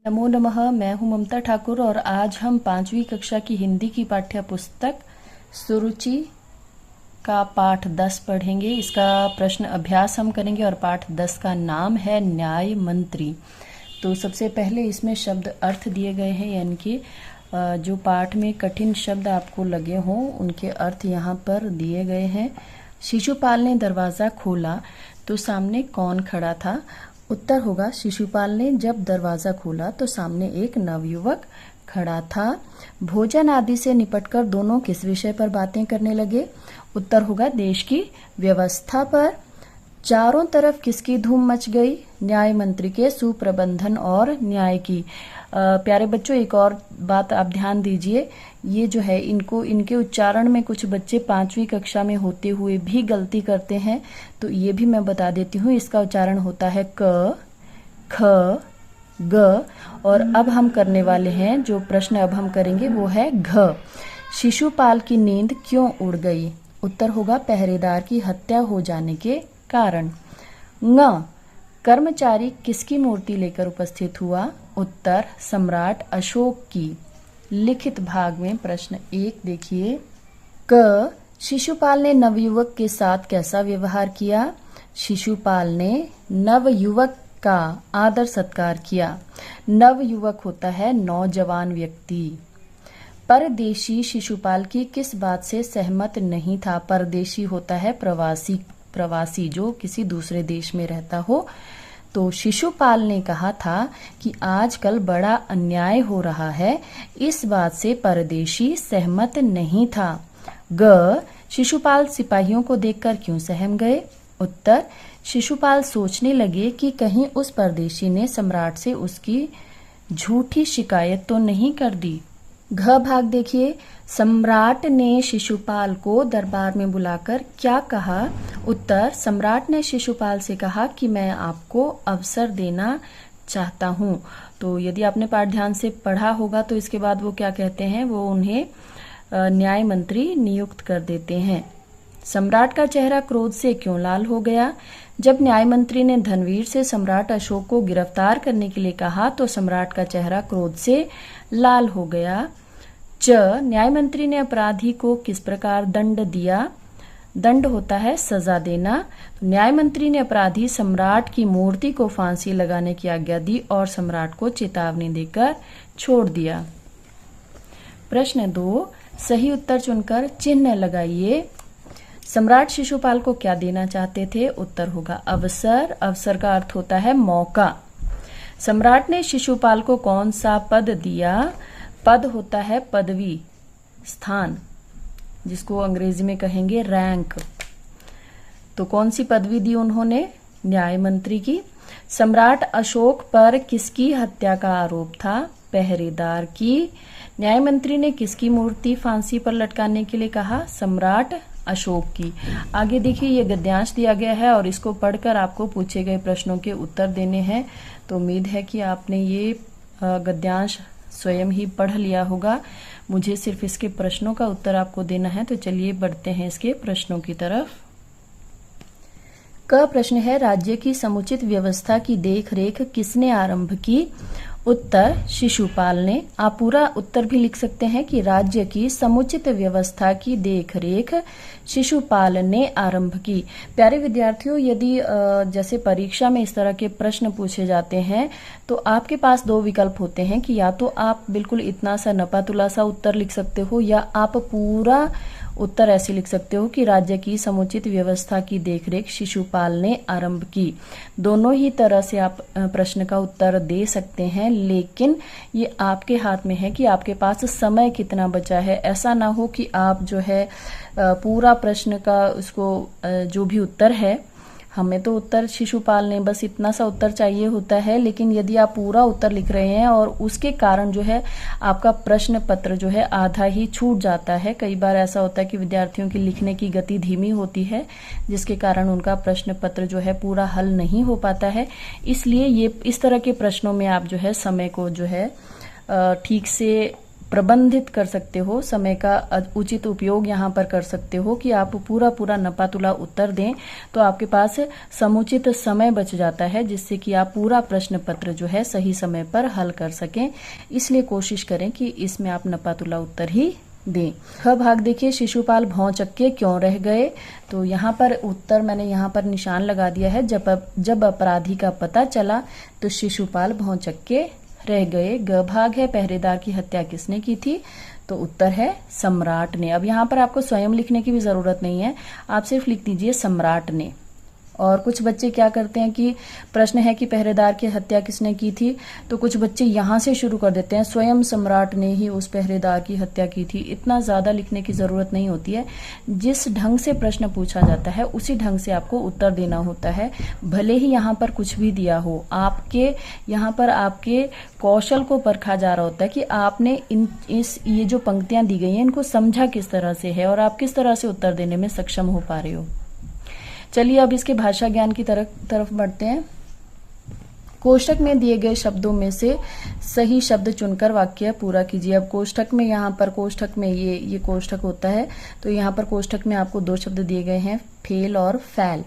नमो नमः। मैं हूं ममता ठाकुर और आज हम 5वीं कक्षा की हिंदी की पाठ्य पुस्तक सुरुचि का पाठ 10 पढ़ेंगे। इसका प्रश्न अभ्यास हम करेंगे और पाठ 10 का नाम है न्याय मंत्री। तो सबसे पहले इसमें शब्द अर्थ दिए गए हैं, यानी कि जो पाठ में कठिन शब्द आपको लगे हों उनके अर्थ यहाँ पर दिए गए हैं। शिशुपाल ने दरवाज़ा खोला तो सामने कौन खड़ा था? उत्तर होगा शिशुपाल ने जब दरवाजा खोला तो सामने एक नवयुवक खड़ा था। भोजन आदि से निपटकर दोनों किस विषय पर बातें करने लगे? उत्तर होगा देश की व्यवस्था पर। चारों तरफ किसकी धूम मच गई? न्याय मंत्री के सुप्रबंधन और न्याय की। प्यारे बच्चों, एक और बात आप ध्यान दीजिए, ये जो है इनके उच्चारण में कुछ बच्चे 5वीं कक्षा में होते हुए भी गलती करते हैं, तो ये भी मैं बता देती हूँ। इसका उच्चारण होता है क, ख, ग। और अब हम करने वाले हैं, जो प्रश्न अब हम करेंगे वो है घ। शिशुपाल की नींद क्यों उड़ गई? उत्तर होगा पहरेदार की हत्या हो जाने के कारण। ङ, कर्मचारी किसकी मूर्ति लेकर उपस्थित हुआ? उत्तर सम्राट अशोक की। लिखित भाग में प्रश्न 1 देखिए। क, शिशुपाल ने नवयुवक के साथ कैसा व्यवहार किया? शिशुपाल ने नवयुवक का आदर सत्कार किया। नवयुवक होता है नौजवान व्यक्ति। परदेशी शिशुपाल की किस बात से सहमत नहीं था? परदेशी होता है प्रवासी जो किसी दूसरे देश में रहता हो। तो शिशुपाल ने कहा था कि आजकल बड़ा अन्याय हो रहा है, इस बात से परदेशी सहमत नहीं था। ग, शिशुपाल सिपाहियों को देखकर क्यों सहम गए? उत्तर, शिशुपाल सोचने लगे कि कहीं उस परदेशी ने सम्राट से उसकी झूठी शिकायत तो नहीं कर दी। घ भाग देखिए। सम्राट ने शिशुपाल को दरबार में बुलाकर क्या कहा? उत्तर, सम्राट ने शिशुपाल से कहा कि मैं आपको अवसर देना चाहता हूँ। तो यदि आपने पाठ ध्यान से पढ़ा होगा तो इसके बाद वो क्या कहते हैं, वो उन्हें न्याय मंत्री नियुक्त कर देते हैं। सम्राट का चेहरा क्रोध से क्यों लाल हो गया? जब न्याय मंत्री ने धनवीर से सम्राट अशोक को गिरफ्तार करने के लिए कहा तो सम्राट का चेहरा क्रोध से लाल हो गया। च, न्याय मंत्री ने अपराधी को किस प्रकार दंड दिया? दंड होता है सजा देना। न्याय मंत्री ने अपराधी सम्राट की मूर्ति को फांसी लगाने की आज्ञा दी और सम्राट को चेतावनी देकर छोड़ दिया। प्रश्न 2, सही उत्तर चुनकर चिन्ह लगाइए। सम्राट शिशुपाल को क्या देना चाहते थे? उत्तर होगा अवसर। अवसर का अर्थ होता है मौका। सम्राट ने शिशुपाल को कौन सा पद दिया? पद होता है पदवी, स्थान, जिसको अंग्रेजी में कहेंगे रैंक। तो कौन सी पदवी दी उन्होंने? न्याय मंत्री की। सम्राट अशोक पर किसकी हत्या का आरोप था? पहरेदार की। न्याय मंत्री ने किसकी मूर्ति फांसी पर लटकाने के लिए कहा? सम्राट अशोक की। आगे देखिए, ये गद्यांश दिया गया है और इसको पढ़कर आपको पूछे गए प्रश्नों के उत्तर देने हैं। तो उम्मीद है कि आपने ये गद्यांश स्वयं ही पढ़ लिया होगा। मुझे सिर्फ इसके प्रश्नों का उत्तर आपको देना है। तो चलिए बढ़ते हैं इसके प्रश्नों की तरफ। क प्रश्न है, राज्य की समुचित व्यवस्था की देखरेख किसने आरंभ की? उत्तर, शिशुपाल ने। आप पूरा उत्तर भी लिख सकते हैं कि राज्य की समुचित व्यवस्था की देखरेख शिशुपाल ने आरंभ की। प्यारे विद्यार्थियों, यदि जैसे परीक्षा में इस तरह के प्रश्न पूछे जाते हैं तो आपके पास 2 विकल्प होते हैं कि या तो आप बिल्कुल इतना सा नपातुला सा उत्तर लिख सकते हो या आप पूरा उत्तर ऐसे लिख सकते हो कि राज्य की समुचित व्यवस्था की देखरेख शिशुपाल ने आरंभ की। दोनों ही तरह से आप प्रश्न का उत्तर दे सकते हैं, लेकिन ये आपके हाथ में है कि आपके पास समय कितना बचा है। ऐसा ना हो कि आप जो है पूरा प्रश्न का उसको जो भी उत्तर है, हमें तो उत्तर शिशुपाल ने बस इतना सा उत्तर चाहिए होता है, लेकिन यदि आप पूरा उत्तर लिख रहे हैं और उसके कारण जो है आपका प्रश्न पत्र जो है आधा ही छूट जाता है। कई बार ऐसा होता है कि विद्यार्थियों की लिखने की गति धीमी होती है, जिसके कारण उनका प्रश्न पत्र जो है पूरा हल नहीं हो पाता है। इसलिए ये इस तरह के प्रश्नों में आप जो है समय को जो है ठीक से प्रबंधित कर सकते हो, समय का उचित उपयोग यहाँ पर कर सकते हो कि आप पूरा पूरा नपातुला उत्तर दें, तो आपके पास समुचित समय बच जाता है जिससे कि आप पूरा प्रश्न पत्र जो है सही समय पर हल कर सकें। इसलिए कोशिश करें कि इसमें आप नपातुला उत्तर ही दें। ख भाग देखिए, शिशुपाल भौचक्के क्यों रह गए? तो यहाँ पर उत्तर मैंने यहाँ पर निशान लगा दिया है। जब अपराधी का पता चला तो शिशुपाल भौचक्के रह गए। ग भाग है, पहरेदार की हत्या किसने की थी? तो उत्तर है सम्राट ने। अब यहाँ पर आपको स्वयं लिखने की भी जरूरत नहीं है, आप सिर्फ लिख दीजिए सम्राट ने। और कुछ बच्चे क्या करते हैं कि प्रश्न है कि पहरेदार की हत्या किसने की थी, तो कुछ बच्चे यहाँ से शुरू कर देते हैं, स्वयं सम्राट ने ही उस पहरेदार की हत्या की थी। इतना ज्यादा लिखने की जरूरत नहीं होती है। जिस ढंग से प्रश्न पूछा जाता है उसी ढंग से आपको उत्तर देना होता है। भले ही यहाँ पर कुछ भी दिया हो, आपके यहाँ पर आपके कौशल को परखा जा रहा होता है कि आपने ये जो पंक्तियां दी गई हैं इनको समझा किस तरह से है और आप किस तरह से उत्तर देने में सक्षम हो पा रहे हो। चलिए अब इसके भाषा ज्ञान की तरफ बढ़ते हैं। कोष्ठक में दिए गए शब्दों में से सही शब्द चुनकर वाक्य पूरा कीजिए। अब कोष्ठक में यहाँ पर कोष्ठक में ये कोष्ठक होता है, तो यहाँ पर कोष्ठक में आपको दो शब्द दिए गए हैं, फेल और फैल।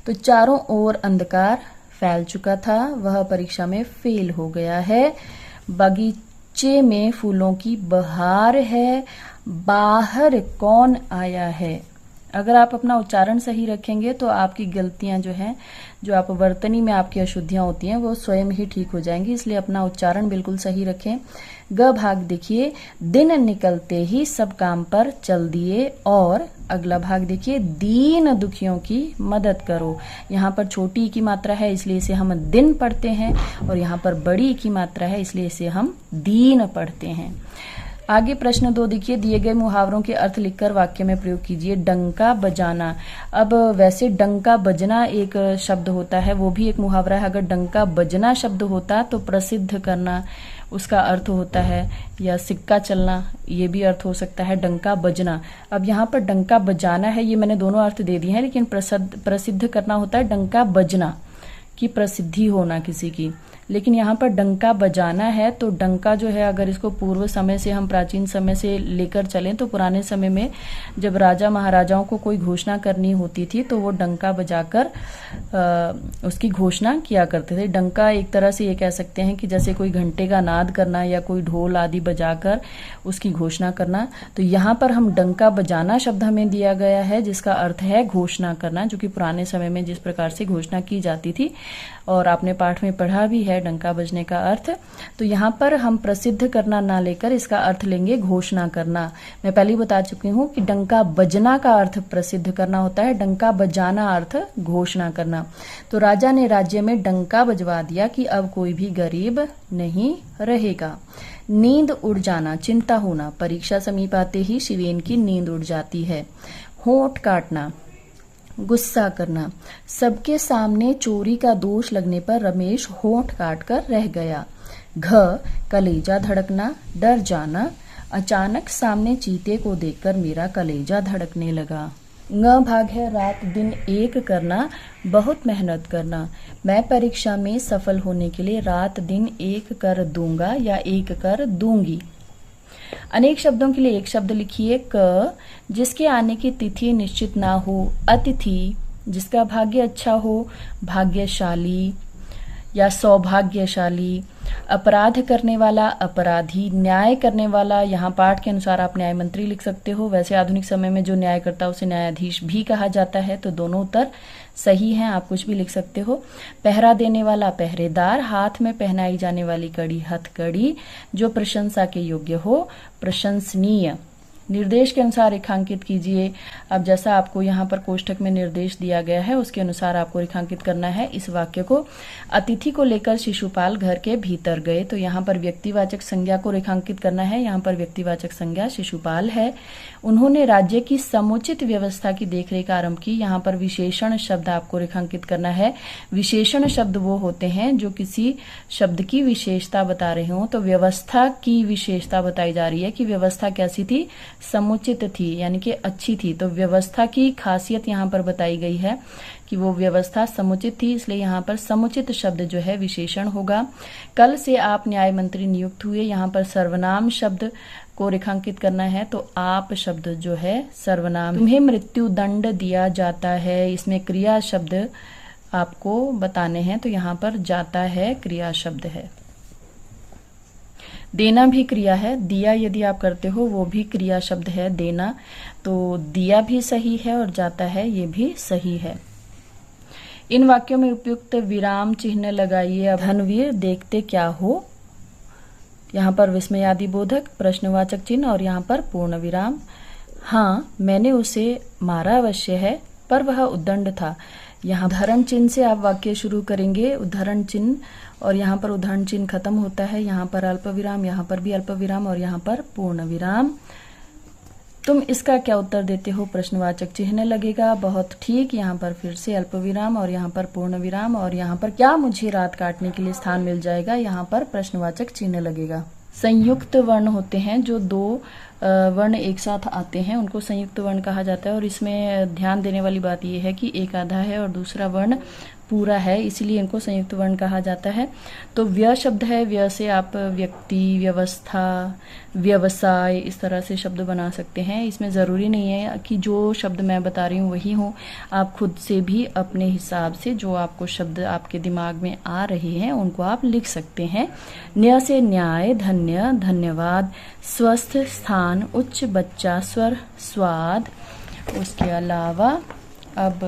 तो चारों ओर अंधकार फैल चुका था, वह परीक्षा में फेल हो गया है। बगीचे में फूलों की बहार है, बाहर कौन आया है? अगर आप अपना उच्चारण सही रखेंगे तो आपकी गलतियां जो हैं, जो आप वर्तनी में आपकी अशुद्धियां होती हैं, वो स्वयं ही ठीक हो जाएंगी। इसलिए अपना उच्चारण बिल्कुल सही रखें। ग भाग देखिए, दिन निकलते ही सब काम पर चल दिए। और अगला भाग देखिए, दीन दुखियों की मदद करो। यहाँ पर छोटी की मात्रा है इसलिए इसे हम दिन पढ़ते हैं, और यहाँ पर बड़ी की मात्रा है इसलिए इसे हम दीन पढ़ते हैं। आगे प्रश्न 2 देखिए, दिए गए मुहावरों के अर्थ लिखकर वाक्य में प्रयोग कीजिए। डंका बजाना। अब वैसे डंका बजना एक शब्द होता है, वो भी एक मुहावरा है। अगर डंका बजना शब्द होता तो प्रसिद्ध करना उसका अर्थ होता है, या सिक्का चलना ये भी अर्थ हो सकता है डंका बजना। अब यहाँ पर डंका बजाना है, ये मैंने दोनों अर्थ दे दिए हैं, लेकिन प्रसिद्ध करना होता है डंका बजना की प्रसिद्धि होना किसी की। लेकिन यहाँ पर डंका बजाना है, तो डंका जो है अगर इसको पूर्व समय से हम प्राचीन समय से लेकर चलें तो पुराने समय में जब राजा महाराजाओं को कोई घोषणा करनी होती थी तो वो डंका बजाकर उसकी घोषणा किया करते थे। डंका एक तरह से ये कह सकते हैं कि जैसे कोई घंटे का नाद करना या कोई ढोल आदि बजाकर उसकी घोषणा करना। तो यहाँ पर हम डंका बजाना शब्द हमें दिया गया है जिसका अर्थ है घोषणा करना, जो कि पुराने समय में जिस प्रकार से घोषणा की जाती थी और आपने पाठ में पढ़ा भी है डंका बजने का अर्थ। तो यहाँ पर हम प्रसिद्ध करना ना लेकर इसका अर्थ लेंगे घोषणा करना। मैं पहले ही बता चुकी हूँ कि डंका बजना का अर्थ प्रसिद्ध करना होता है, डंका बजाना अर्थ घोषणा करना। तो राजा ने राज्य में डंका बजवा दिया कि अब कोई भी गरीब नहीं रहेगा। नींद उड़ जाना, चिंता होना, परीक्षा समीप आते ही शिवेन की नींद उड़ जाती है। होंठ काटना, गुस्सा करना, सबके सामने चोरी का दोष लगने पर रमेश होंठ काट कर रह गया। घ कलेजा धड़कना, डर जाना, अचानक सामने चीते को देखकर मेरा कलेजा धड़कने लगा। ङ भाग है, रात दिन एक करना, बहुत मेहनत करना, मैं परीक्षा में सफल होने के लिए रात दिन एक कर दूंगा या एक कर दूंगी। अनेक शब्दों के लिए एक शब्द लिखिए। क जिसके आने की तिथि निश्चित ना हो, अतिथि, जिसका भाग्य अच्छा हो, भाग्यशाली या सौभाग्यशाली। अपराध करने वाला, अपराधी। न्याय करने वाला, यहाँ पाठ के अनुसार आप न्याय मंत्री लिख सकते हो। वैसे आधुनिक समय में जो न्याय करता है उसे न्यायाधीश भी कहा जाता है, तो दोनों उत्तर सही हैं, आप कुछ भी लिख सकते हो। पहरा देने वाला, पहरेदार। हाथ में पहनाई जाने वाली कड़ी, हथकड़ी। जो प्रशंसा के योग्य हो, प्रशंसनीय। निर्देश के अनुसार रेखांकित कीजिए। अब जैसा आपको यहाँ पर कोष्ठक में निर्देश दिया गया है उसके अनुसार आपको रेखांकित करना है इस वाक्य को। अतिथि को लेकर शिशुपाल घर के भीतर गए, तो यहाँ पर व्यक्तिवाचक संज्ञा को रेखांकित करना है। यहाँ पर व्यक्तिवाचक संज्ञा शिशुपाल है। उन्होंने राज्य की समुचित व्यवस्था की देखरेख आरंभ की, यहाँ पर विशेषण शब्द आपको रेखांकित करना है। विशेषण शब्द वो होते हैं जो किसी शब्द की विशेषता बता रहे हो। तो व्यवस्था की विशेषता बताई जा रही है कि व्यवस्था कैसी थी, समुचित थी, यानी कि अच्छी थी। तो व्यवस्था की खासियत यहाँ पर बताई गई है कि वो व्यवस्था समुचित थी, इसलिए यहाँ पर समुचित शब्द जो है विशेषण होगा। कल से आप न्याय मंत्री नियुक्त हुए, यहाँ पर सर्वनाम शब्द को रेखांकित करना है तो आप शब्द जो है सर्वनाम। तुम्हें मृत्यु दंड दिया जाता है, इसमें क्रिया शब्द आपको बताने हैं, तो यहाँ पर जाता है क्रिया शब्द है। देना भी क्रिया है, दिया यदि आप करते हो वो भी क्रिया शब्द है देना, तो दिया भी सही है और जाता है ये भी सही है। इन वाक्यों में उपयुक्त विराम चिन्ह लगाइए। अब धनवीर देखते क्या हो, यहाँ पर विस्मयादि बोधक प्रश्नवाचक चिन्ह और यहाँ पर पूर्ण विराम। हाँ, मैंने उसे मारा अवश्य है पर वह उद्दंड था। यहाँ उदाहरण चिन्ह से आप वाक्य शुरू करेंगे, उदाहरण चिन्ह, और यहाँ पर उदाहरण चिन्ह खत्म होता है, यहाँ पर अल्प विराम, यहाँ पर भी अल्प विराम और यहाँ पर पूर्ण विराम। तुम इसका क्या उत्तर देते हो, प्रश्नवाचक चिन्ह लगेगा। बहुत ठीक, यहाँ पर फिर से अल्प विराम और यहाँ पर पूर्ण विराम, और यहाँ पर क्या मुझे रात काटने के लिए स्थान मिल जाएगा, यहाँ पर प्रश्नवाचक चिन्ह लगेगा। संयुक्त वर्ण होते हैं, जो दो वर्ण एक साथ आते हैं उनको संयुक्त वर्ण कहा जाता है। और इसमें ध्यान देने वाली बात यह है कि एक आधा है और दूसरा वर्ण पूरा है, इसीलिए इनको संयुक्त वर्ण कहा जाता है। तो व्य शब्द है, व्य से आप व्यक्ति, व्यवस्था, व्यवसाय इस तरह से शब्द बना सकते हैं। इसमें ज़रूरी नहीं है कि जो शब्द मैं बता रही हूँ वही हो, आप खुद से भी अपने हिसाब से जो आपको शब्द आपके दिमाग में आ रहे हैं उनको आप लिख सकते हैं। न्य से न्याय, धन्य, धन्यवाद, स्वस्थ, स्थान, उच्च, बच्चा, स्वर, स्वाद। उसके अलावा अब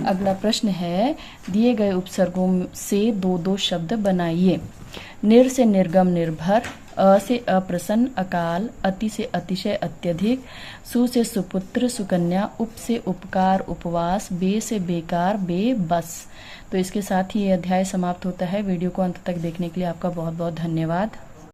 अगला प्रश्न है, दिए गए उपसर्गों से दो दो शब्द बनाइए। निर से निर्गम, निर्भर, अ से अप्रसन्न, अकाल, अति से अतिशय, अत्यधिक, सु से सुपुत्र, सुकन्या, उप से उपकार, उपवास, बे से बेकार, बेबस। तो इसके साथ ही ये अध्याय समाप्त होता है। वीडियो को अंत तक देखने के लिए आपका बहुत बहुत धन्यवाद।